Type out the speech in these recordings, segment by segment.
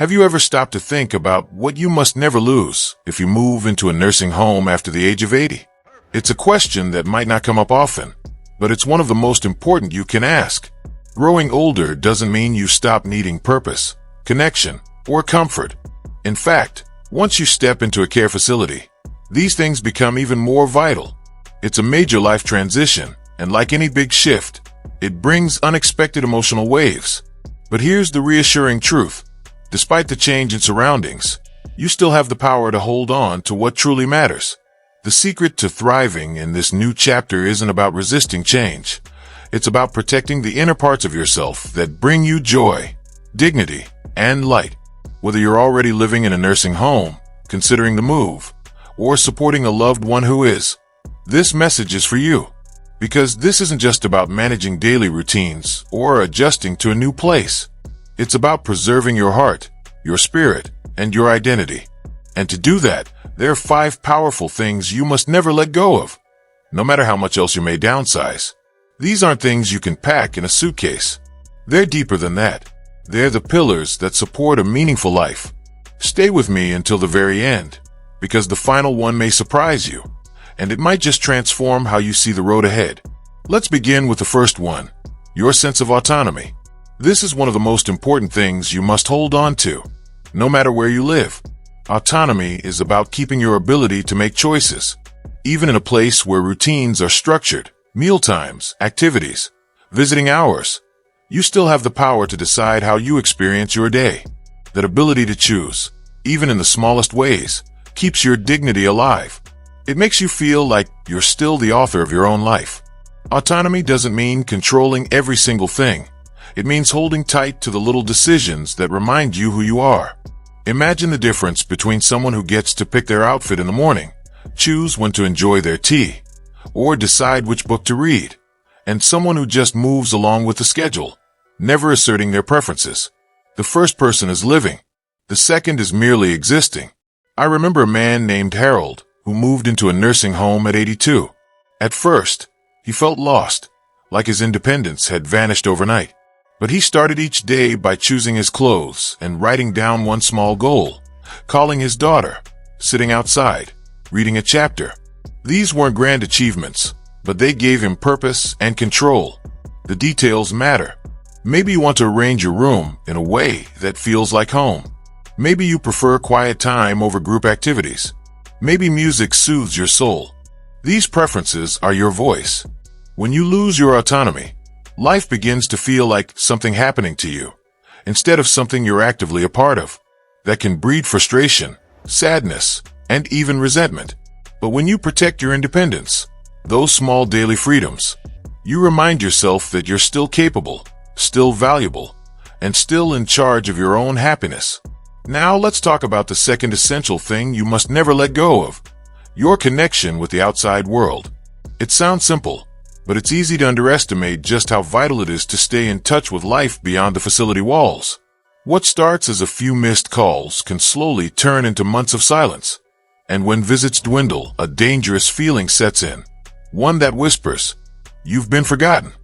Have you ever stopped to think about what you must never lose if you move into a nursing home after the age of 80? It's a question that might not come up often, but it's one of the most important you can ask. Growing older doesn't mean you stop needing purpose, connection, or comfort. In fact, once you step into a care facility, these things become even more vital. It's a major life transition, and like any big shift, it brings unexpected emotional waves. But here's the reassuring truth. Despite the change in surroundings, you still have the power to hold on to what truly matters. The secret to thriving in this new chapter isn't about resisting change. It's about protecting the inner parts of yourself that bring you joy, dignity, and light. Whether you're already living in a nursing home, considering the move, or supporting a loved one who is, this message is for you. Because this isn't just about managing daily routines or adjusting to a new place. It's about preserving your heart, your spirit, and your identity. And to do that, there are 5 powerful things you must never let go of, no matter how much else you may downsize. These aren't things you can pack in a suitcase. They're deeper than that. They're the pillars that support a meaningful life. Stay with me until the very end, because the final one may surprise you, and it might just transform how you see the road ahead. Let's begin with the first one, your sense of autonomy. This is one of the most important things you must hold on to, no matter where you live. Autonomy is about keeping your ability to make choices, even in a place where routines are structured, mealtimes, activities, visiting hours. You still have the power to decide how you experience your day. That ability to choose, even in the smallest ways, keeps your dignity alive. It makes you feel like you're still the author of your own life. Autonomy doesn't mean controlling every single thing. It means holding tight to the little decisions that remind you who you are. Imagine the difference between someone who gets to pick their outfit in the morning, choose when to enjoy their tea, or decide which book to read, and someone who just moves along with the schedule, never asserting their preferences. The first person is living. The second is merely existing. I remember a man named Harold who moved into a nursing home at 82. At first, he felt lost, like his independence had vanished overnight. But he started each day by choosing his clothes and writing down one small goal, calling his daughter, sitting outside, reading a chapter. These weren't grand achievements, but they gave him purpose and control. The details matter. Maybe you want to arrange your room in a way that feels like home. Maybe you prefer quiet time over group activities. Maybe music soothes your soul. These preferences are your voice. When you lose your autonomy, life begins to feel like something happening to you, instead of something you're actively a part of. That can breed frustration, sadness, and even resentment. But when you protect your independence, those small daily freedoms, you remind yourself that you're still capable, still valuable, and still in charge of your own happiness. Now let's talk about the second essential thing you must never let go of, your connection with the outside world. It sounds simple, but it's easy to underestimate just how vital it is to stay in touch with life beyond the facility walls. What starts as a few missed calls can slowly turn into months of silence. And when visits dwindle, a dangerous feeling sets in, one that whispers, "You've been forgotten."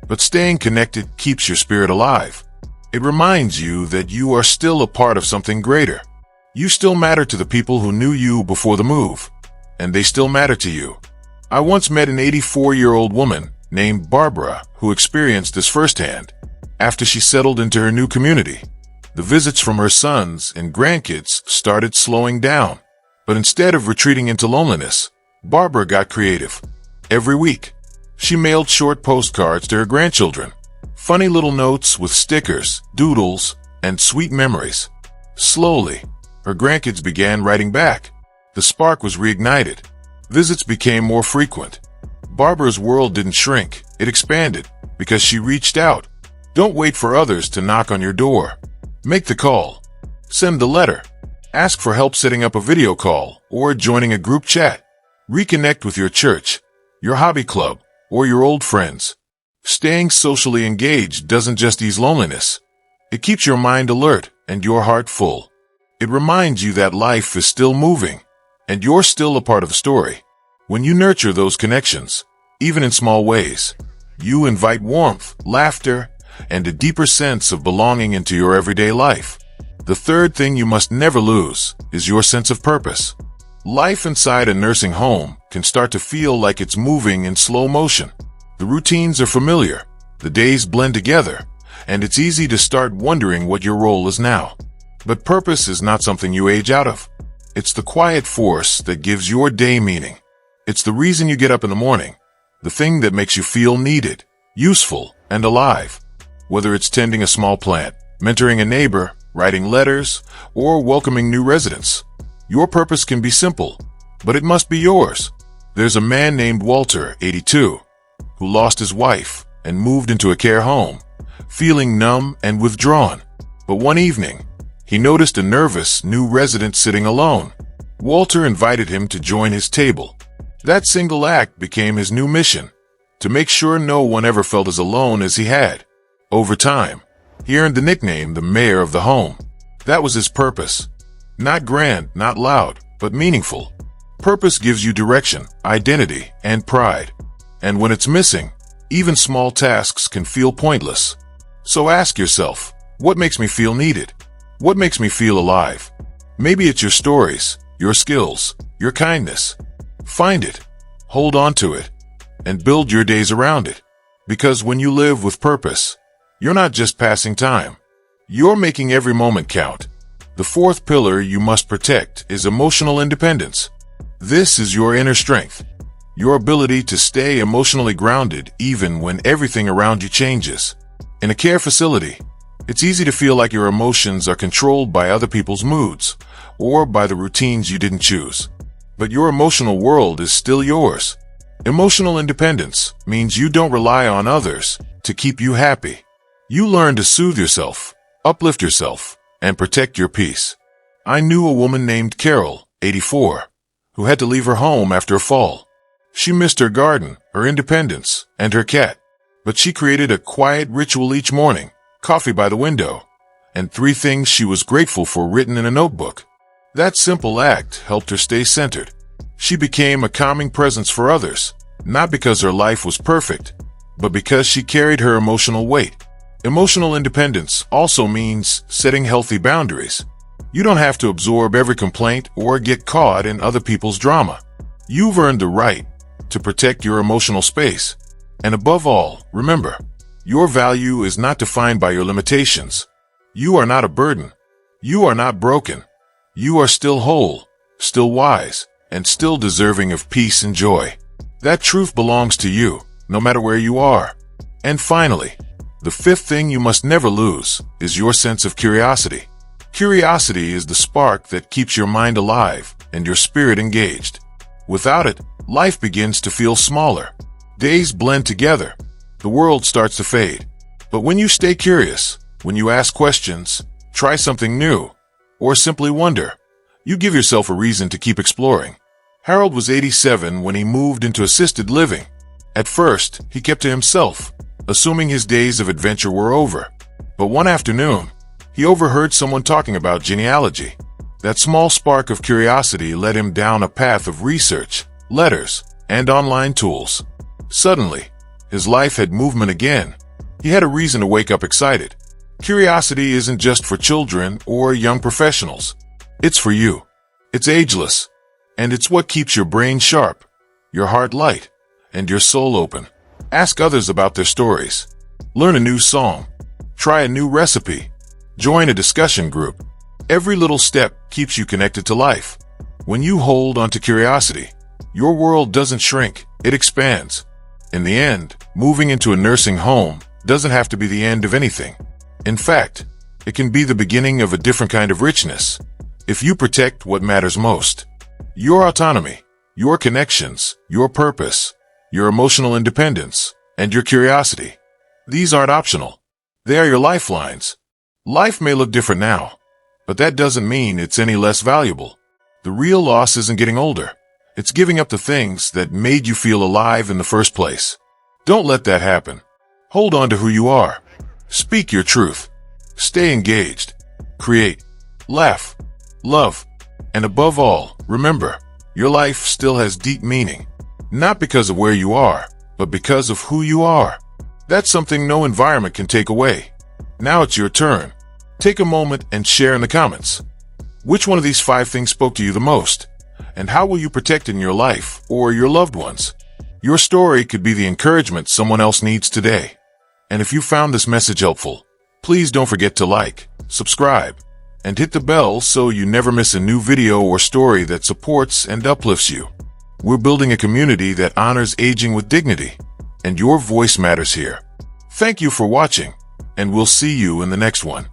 But staying connected keeps your spirit alive. It reminds you that you are still a part of something greater. You still matter to the people who knew you before the move, and they still matter to you. I once met an 84-year-old woman named Barbara who experienced this firsthand. After she settled into her new community, the visits from her sons and grandkids started slowing down. But instead of retreating into loneliness, Barbara got creative. Every week, she mailed short postcards to her grandchildren, funny little notes with stickers, doodles, and sweet memories. Slowly, her grandkids began writing back. The spark was reignited. Visits became more frequent. Barbara's world didn't shrink, it expanded, because she reached out. Don't wait for others to knock on your door. Make the call. Send the letter. Ask for help setting up a video call or joining a group chat. Reconnect with your church, your hobby club, or your old friends. Staying socially engaged doesn't just ease loneliness. It keeps your mind alert and your heart full. It reminds you that life is still moving, and you're still a part of the story. When you nurture those connections, even in small ways, you invite warmth, laughter, and a deeper sense of belonging into your everyday life. The third thing you must never lose is your sense of purpose. Life inside a nursing home can start to feel like it's moving in slow motion. The routines are familiar, the days blend together, and it's easy to start wondering what your role is now. But purpose is not something you age out of. It's the quiet force that gives your day meaning. It's the reason you get up in the morning, the thing that makes you feel needed, useful, and alive. Whether it's tending a small plant, mentoring a neighbor, writing letters, or welcoming new residents, your purpose can be simple, but it must be yours. There's a man named Walter, 82, who lost his wife and moved into a care home, feeling numb and withdrawn. But one evening, he noticed a nervous new resident sitting alone. Walter invited him to join his table. That single act became his new mission, to make sure no one ever felt as alone as he had. Over time, he earned the nickname the Mayor of the Home. That was his purpose. Not grand, not loud, but meaningful. Purpose gives you direction, identity, and pride. And when it's missing, even small tasks can feel pointless. So ask yourself, what makes me feel needed? What makes me feel alive? Maybe it's your stories, your skills, your kindness. Find it, hold on to it, and build your days around it. Because when you live with purpose, you're not just passing time. You're making every moment count. The fourth pillar you must protect is emotional independence. This is your inner strength, your ability to stay emotionally grounded even when everything around you changes. In a care facility, it's easy to feel like your emotions are controlled by other people's moods or by the routines you didn't choose. But your emotional world is still yours. Emotional independence means you don't rely on others to keep you happy. You learn to soothe yourself, uplift yourself, and protect your peace. I knew a woman named Carol, 84, who had to leave her home after a fall. She missed her garden, her independence, and her cat. But she created a quiet ritual each morning, coffee by the window, and 3 things she was grateful for written in a notebook. That simple act helped her stay centered. She became a calming presence for others, not because her life was perfect, but because she carried her emotional weight. Emotional independence also means setting healthy boundaries. You don't have to absorb every complaint or get caught in other people's drama. You've earned the right to protect your emotional space. And above all, remember, your value is not defined by your limitations. You are not a burden. You are not broken. You are still whole, still wise, and still deserving of peace and joy. That truth belongs to you, no matter where you are. And finally, the 5th thing you must never lose is your sense of curiosity. Curiosity is the spark that keeps your mind alive and your spirit engaged. Without it, life begins to feel smaller. Days blend together. The world starts to fade. But when you stay curious, when you ask questions, try something new, or simply wonder, you give yourself a reason to keep exploring. Harold was 87 when he moved into assisted living. At first, he kept to himself, assuming his days of adventure were over. But one afternoon, he overheard someone talking about genealogy. That small spark of curiosity led him down a path of research, letters, and online tools. Suddenly, his life had movement again. He had a reason to wake up excited. Curiosity isn't just for children or young professionals. It's for you. It's ageless. And it's what keeps your brain sharp, your heart light, and your soul open. Ask others about their stories. Learn a new song. Try a new recipe. Join a discussion group. Every little step keeps you connected to life. When you hold onto curiosity, your world doesn't shrink, it expands. In the end, moving into a nursing home doesn't have to be the end of anything. In fact, it can be the beginning of a different kind of richness, if you protect what matters most. Your autonomy, your connections, your purpose, your emotional independence, and your curiosity. These aren't optional. They are your lifelines. Life may look different now, but that doesn't mean it's any less valuable. The real loss isn't getting older. It's giving up the things that made you feel alive in the first place. Don't let that happen. Hold on to who you are. Speak your truth. Stay engaged. Create. Laugh. Love. And above all, remember, your life still has deep meaning. Not because of where you are, but because of who you are. That's something no environment can take away. Now it's your turn. Take a moment and share in the comments. Which one of these 5 things spoke to you the most? And how will you protect in your life or your loved ones? Your story could be the encouragement someone else needs today. And if you found this message helpful, please don't forget to like, subscribe, and hit the bell so you never miss a new video or story that supports and uplifts you. We're building a community that honors aging with dignity, and your voice matters here. Thank you for watching, and we'll see you in the next one.